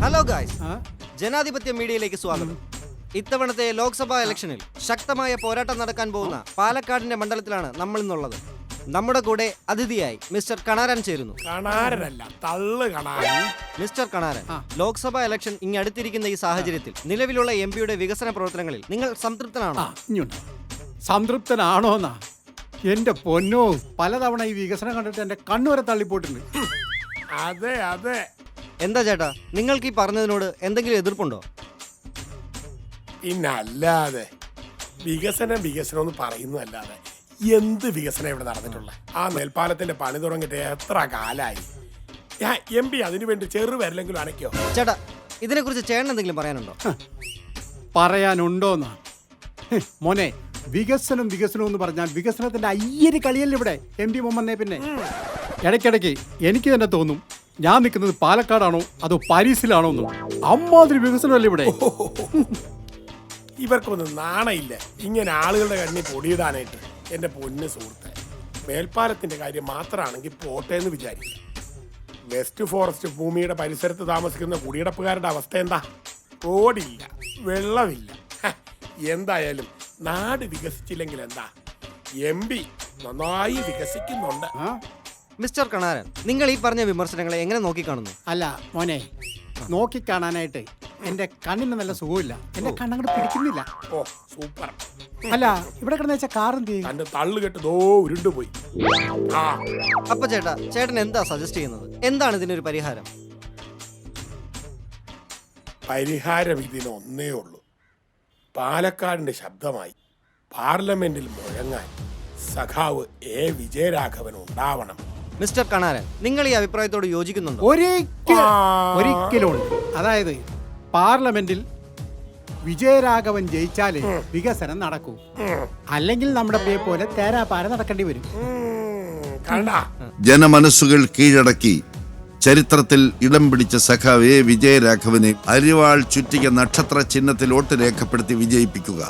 Hello guys, ജനാധിപത്യ മീഡിയയിലേക്ക് സ്വാഗതം. ഇത്തവണത്തെ ലോക്സഭാ ഇലക്ഷനിൽ ശക്തമായ പോരാട്ടം നടക്കാൻ പോകുന്ന പാലക്കാടിന്റെ മണ്ഡലത്തിലാണ് നമ്മൾ ഇന്നുള്ളത്. നമ്മുടെ കൂടെ അതിഥിയായി മിസ്റ്റർ കണാരൻ ചേരുന്നു. മിസ്റ്റർ കണാരൻ, ലോക്സഭാ ഇലക്ഷൻ ഇങ്ങടുത്തിരിക്കുന്ന ഈ സാഹചര്യത്തിൽ നിലവിലുള്ള എംപിയുടെ വികസന പ്രവർത്തനങ്ങളിൽ നിങ്ങൾ സംതൃപ്തനാണോ? സംതൃപ്തനാണോന്നാ? എന്റെ പൊന്നോ, പലതവണ ഈ വികസനം കണ്ടിട്ട് എന്റെ കണ്ണുവരെ തള്ളിപ്പോയിട്ടുണ്ട്. അതെ അതെ. എന്താ ചേട്ടാ, നിങ്ങൾക്ക് ഈ പറഞ്ഞതിനോട് എന്തെങ്കിലും എതിർപ്പുണ്ടോ? പിന്നല്ലാതെ വികസനം എന്ന് പറയുന്നതല്ലാതെ എന്ത് വികസനം ഇവിടെ നടന്നിട്ടുള്ള? ആ നെൽപ്പാലത്തിന്റെ പണി തുടങ്ങിയിട്ട് എത്ര കാലായി? ഞാൻ എം പി അതിനുവേണ്ടി ചെറുവരലെങ്കിലും അനയ്ക്കോ? ചേട്ടാ, ഇതിനെക്കുറിച്ച് ചേട്ടൻ എന്തെങ്കിലും പറയാനുണ്ടോ? പറയാനുണ്ടോന്നാ? മോനെ, വികസനം എന്ന് പറഞ്ഞാൽ വികസനത്തിന്റെ അയ്യര് കളിയല്ല ഇവിടെ എം പി വന്നേ. പിന്നെ ഇടയ്ക്കിടയ്ക്ക് എനിക്ക് തന്നെ തോന്നും ഞാൻ നിൽക്കുന്നത് പാലക്കാടാണോ അതോ പാരീസിലാണോ എന്ന്. അമ്മാതിരി വികസനമല്ലേ ഇവിടെ. ഇവർക്കൊന്നും നാണയില്ല ഇങ്ങനെ ആളുകളുടെ കണ്ണി പൊടിയിടാനായിട്ട്. എന്റെ പൊന്ന് സുഹൃത്തെ, മേൽപ്പാലത്തിന്റെ കാര്യം മാത്രമാണെങ്കിൽ പോട്ടെ എന്ന് വിചാരിക്കും. വെസ്റ്റ് ഫോറസ്റ്റ് ഭൂമിയുടെ പരിസരത്ത് താമസിക്കുന്ന കുടിയടപ്പുകാരുടെ അവസ്ഥ എന്താ? റോഡില്ല, വെള്ളമില്ല. എന്തായാലും നാട് വികസിച്ചില്ലെങ്കിൽ എന്താ, എം പി നന്നായി വികസിക്കുന്നുണ്ട്. മിസ്റ്റർ കണാരൻ, നിങ്ങൾ ഈ പറഞ്ഞ വിമർശനങ്ങളെ എങ്ങനെ നോക്കിക്കാണുന്നു? അല്ല മോനെ, നോക്കിക്കാണാനായിട്ട് എന്റെ കണ്ണിന് നല്ല സുഖമില്ല. എന്റെ കണ്ണങ്ങോട്ട് പിടിക്കുന്നില്ല. ഓ സൂപ്പർ. അല്ല, ഇവിടെ കിടന്ന വെച്ച കാറെന്ത് തന്റെ തള്ളു കെട്ടതോ ഉരുണ്ടുപോയി. അപ്പൊ ചേട്ടൻ എന്താ സജസ്റ്റ് ചെയ്യുന്നത്? എന്താണ് ഇതിനൊരു പരിഹാരം? പരിഹാരം ഇതിന് ഒന്നേ ഉള്ളൂ. പാലക്കാടിന്റെ ശബ്ദമായി പാർലമെന്റിൽ മുഴങ്ങാൻ സഖാവ് എ വിജയരാഘവൻ ഉണ്ടാവണം. മിസ്റ്റർ കണാരൻ, നിങ്ങൾ ഈ അഭിപ്രായത്തോട് യോജിക്കുന്നുണ്ടോ? ഒരിക്കലും ഉണ്ട്. അതായത് പാർലമെന്റിൽ വിജയരാഘവൻ ജയിച്ചാലേ വികസനം നടക്കൂ. അല്ലെങ്കിൽ നമ്മുടെ പോലെ തേരാപാര നടക്കേണ്ടി വരും. ജനമനസ്സുകൾ കീഴടക്കി ചരിത്രത്തിൽ ഇടം പിടിച്ച സഖാവ് എ വിജയരാഘവനെ അരിവാൾ ചുറ്റിക നക്ഷത്ര ചിഹ്നത്തിൽ വോട്ട് രേഖപ്പെടുത്തി വിജയിപ്പിക്കുക.